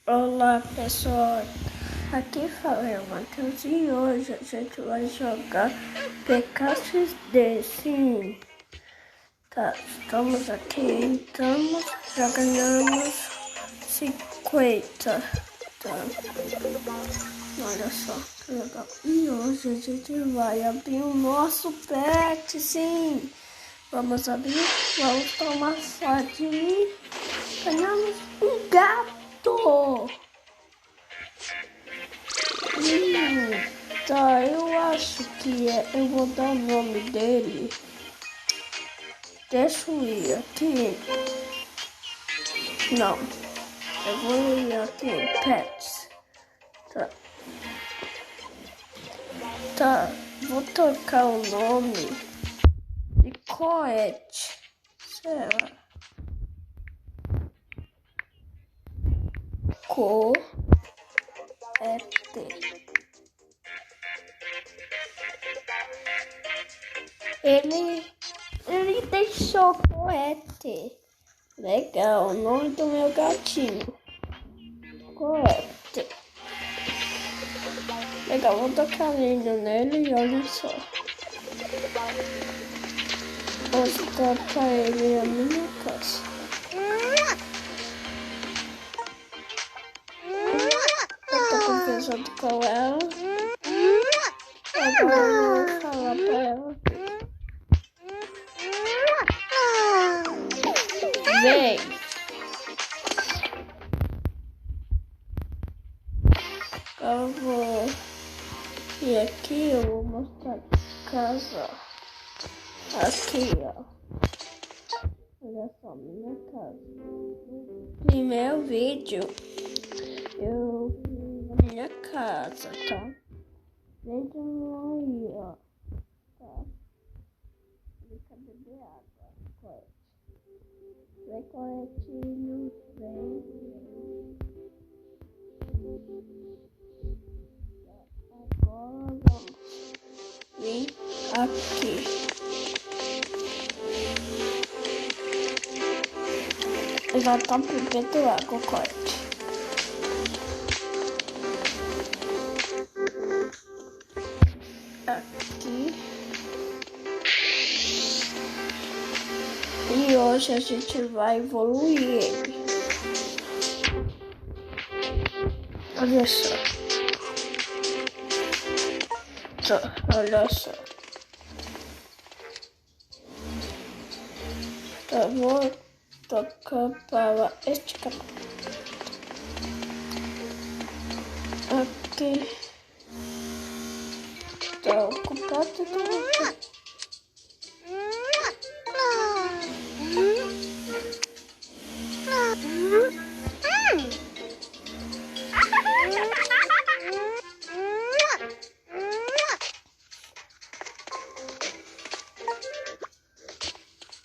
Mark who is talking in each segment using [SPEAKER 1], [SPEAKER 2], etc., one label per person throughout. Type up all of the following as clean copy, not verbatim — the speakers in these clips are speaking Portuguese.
[SPEAKER 1] Olá pessoal, aqui fala o Matheus e hoje a gente vai jogar Pecados de Sim. Tá, estamos aqui, já ganhamos 50. Tá, olha só que legal. E hoje a gente vai abrir o nosso pet, sim. Vamos abrir, vamos tomar sorte e ganhamos um gato. Tá, eu acho que eu vou dar o nome dele. Deixa eu ir aqui. Não, eu vou ir aqui em Pets. Tá, vou trocar o nome de Coete. Será? Coete. Ele deixou Coete. Legal, o nome do meu gatinho. Coete. Legal, vou tocar lindo nele e olha só. Vou mostrar pra ele a minha casa. Eu tô conversando com ela. Agora eu vou falar pra ela. Vem! Eu vou ir aqui, eu vou mostrar a casa. Aqui, ó. Olha só, minha casa. No primeiro vídeo, eu fiz a minha casa, tá? Vejam aí, ó. Tá? Fica beber água. Corte. Vem, corretinho, vem. Agora vamos vir aqui. Já tá bebendo água, corte. Aqui. E hoje a gente vai evoluir ele. Olha só. Olha só. Eu vou tocar para este canal. Aqui. Tá ocupado tudo.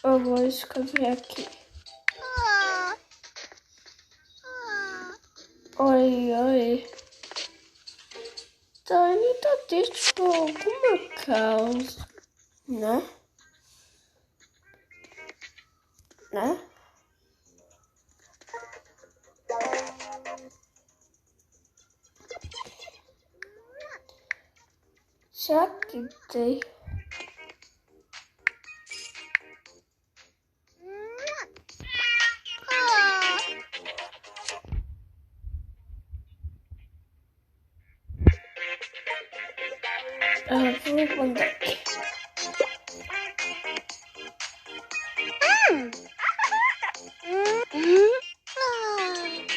[SPEAKER 1] Eu vou escrever aqui. Oi, oi. Tá, ele tá triste por alguma causa, né? Né? Será que tem? Vou mandar aqui.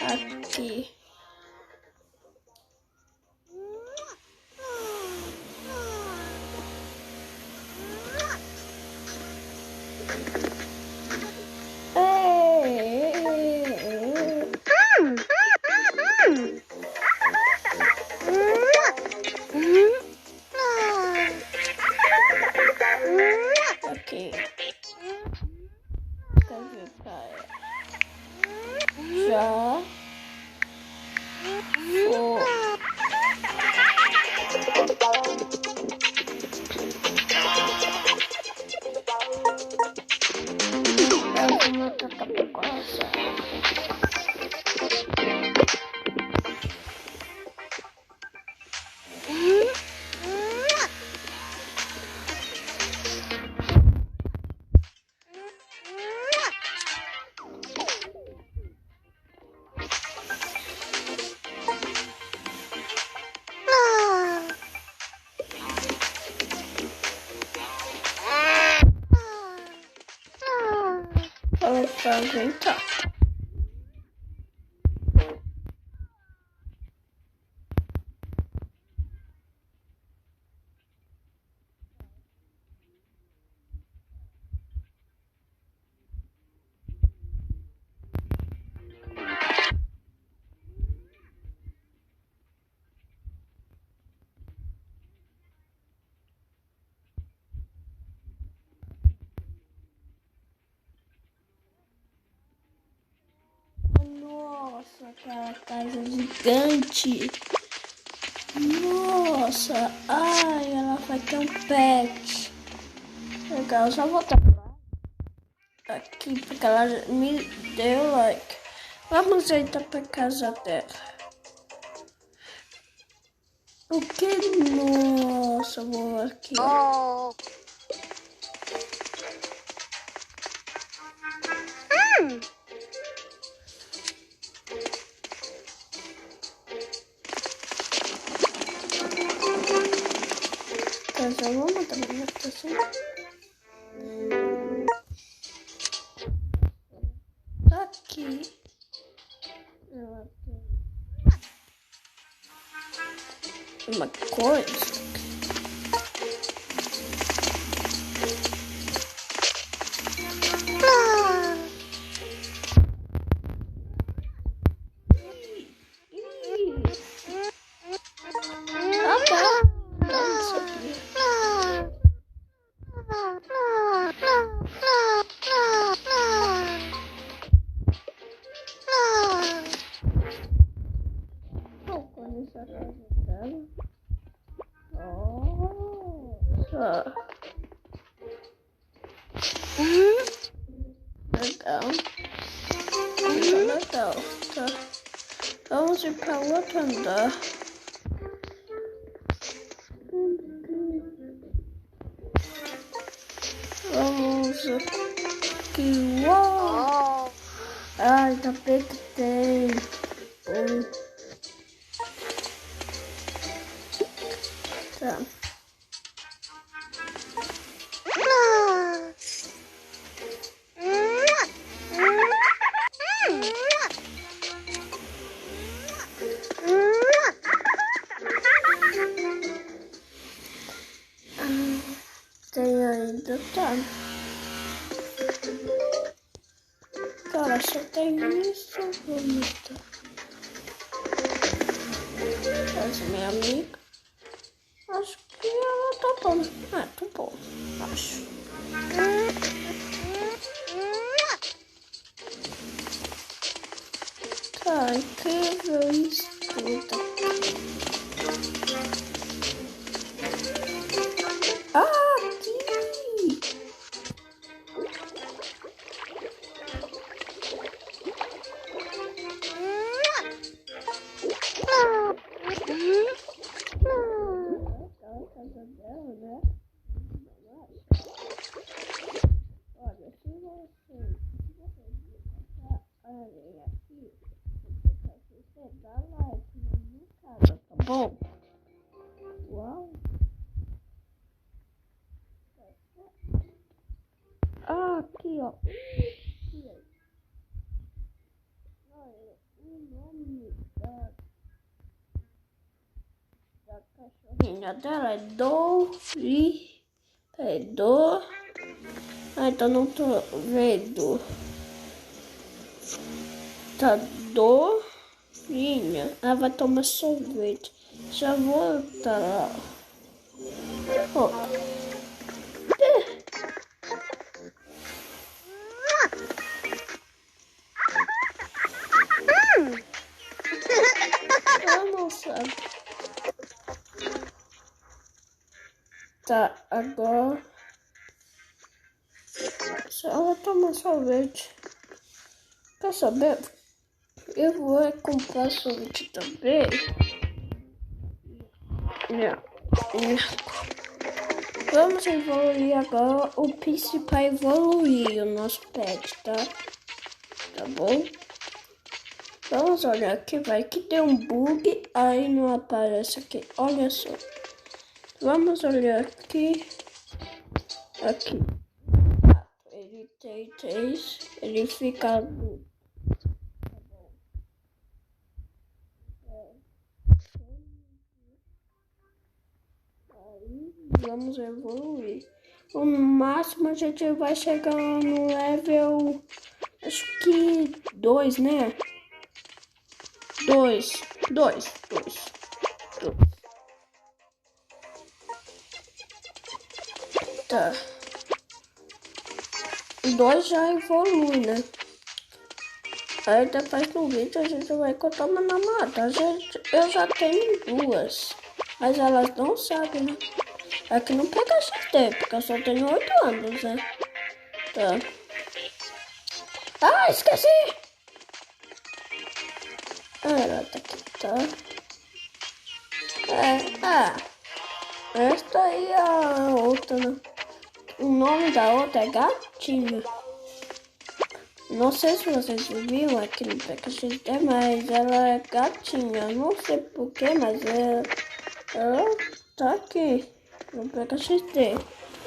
[SPEAKER 1] Aqui. Aqui. Escrevi pra ela. Já. pra inventar. Nossa, aquela casa gigante. Nossa, ai, ela vai ter um pet. Legal, só voltar aqui porque ela me deu like. Vamos entrar pra casa dela. O que? Nossa, vou aqui, ó. Mas eu vou mandar uma notação. Aqui. Ela tem uma coisa. Nossa. Legal. Legal. Tá. Vamos ir para o outro andar. Vamos aqui. Uau! Ai, tá bem que tem. Tá. Tem ainda, tá. Cara, só tem isso, bonita. Essa é minha amiga. Acho que ela tá bom. Ah, tá bom, acho. Tá, incrível isso tudo. Aqui! Olha, se você aqui, você dá like na minha casa, tá bom? Uau! Aqui, ó. Olha, o nome da cachorrinha dela é Dori. É Dor. Ah, então não tô vendo. Tá Dorinha. Ela vai tomar sorvete. Já volta lá. Ó. Nossa. Tá, agora. Se ela tomar sorvete. Quer saber? Eu vou comprar sorvete também. Vamos evoluir agora. O principal é evoluir o nosso pet, tá? Tá bom? Vamos olhar aqui, vai que tem um bug. Aí não aparece aqui. Olha só. Vamos olhar aqui. Aqui. Ele tem Day 3, ele fica adulto. Aí vamos evoluir. No máximo a gente vai chegar no level, acho que 2, né? 2. Tá. 2 já evolui, né? Aí depois no vídeo a gente vai contar uma namorada. Eu já tenho 2. Mas elas não sabem, né? É que não pega XD, porque eu só tenho 8 anos, né? Tá. Ah, esqueci! Ela tá aqui, tá? Esta aí é a outra, né? O nome da outra é Gatinha. Não sei se vocês viram aqui no PKXD, mas ela é gatinha. Não sei porquê, mas ela tá aqui no PKXD.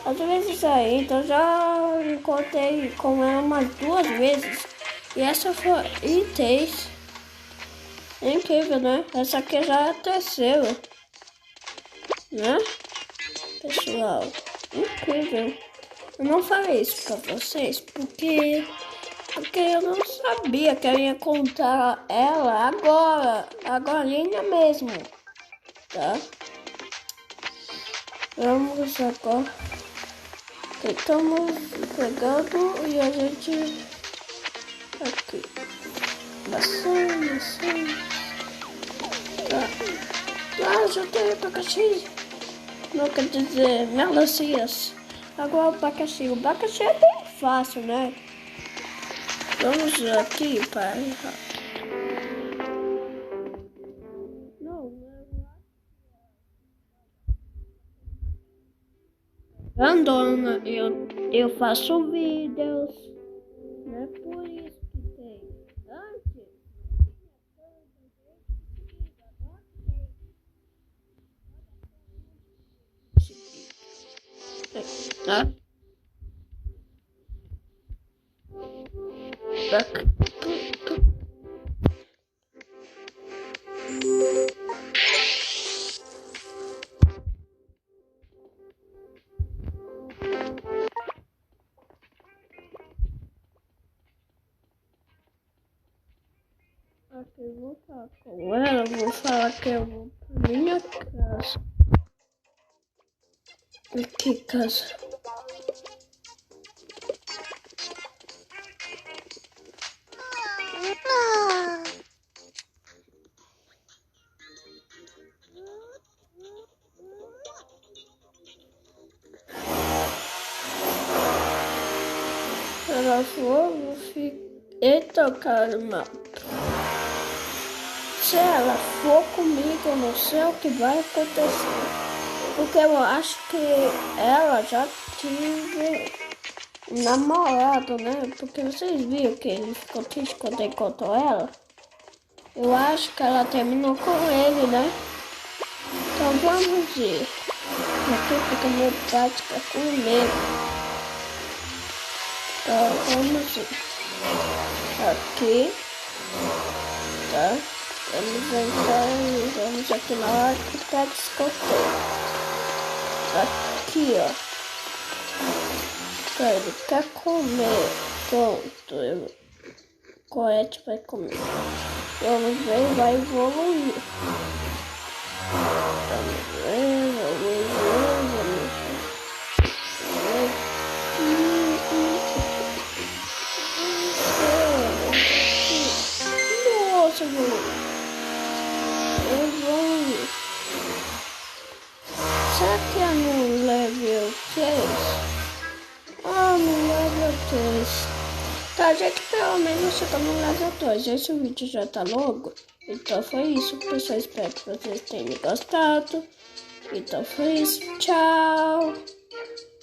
[SPEAKER 1] Às vezes aí, então já encontrei com ela umas 2 vezes. E essa foi itens. É incrível, né? Essa aqui já é a terceira. Né? Pessoal, incrível. Eu não falei isso pra vocês porque eu não sabia que eu ia encontrar ela agora mesmo, tá? Vamos agora. Estamos pegando e a gente aqui. Bastante. Tá. Já tem abacaxi. Não quer dizer melancias. Agora o abacaxi. O abacaxi é bem fácil, né? Vamos aqui para... Andona, eu faço vídeos. Não é por isso que tem. Antes, tá? Aqui eu vou falar com ela, vou falar que eu vou pra minha casa. Que casa? Ela falou, eita, caramba. Se ela for comigo, eu não sei o que vai acontecer. Porque eu acho que ela já tive namorado, né? Porque vocês viram que ele ficou triste quando encontrou ela. Eu acho que ela terminou com ele, né? Então vamos ir. Aqui porque meu pai fica com medo. Então vamos ir. Aqui. Tá? Vamos entrar e vamos aqui na hora que tá discoteca. Aqui, ó. Ele quer comer. Pronto. O Coete vai comer. Vamos ver, vai evoluir. Vamos ver. Nossa, evolui. Será que é no level 3? Ah, no level 3. Tá, gente, pelo menos você tá no level 2. Esse vídeo já tá longo. Então foi isso, pessoal. Espero que vocês tenham gostado. Então foi isso. Tchau.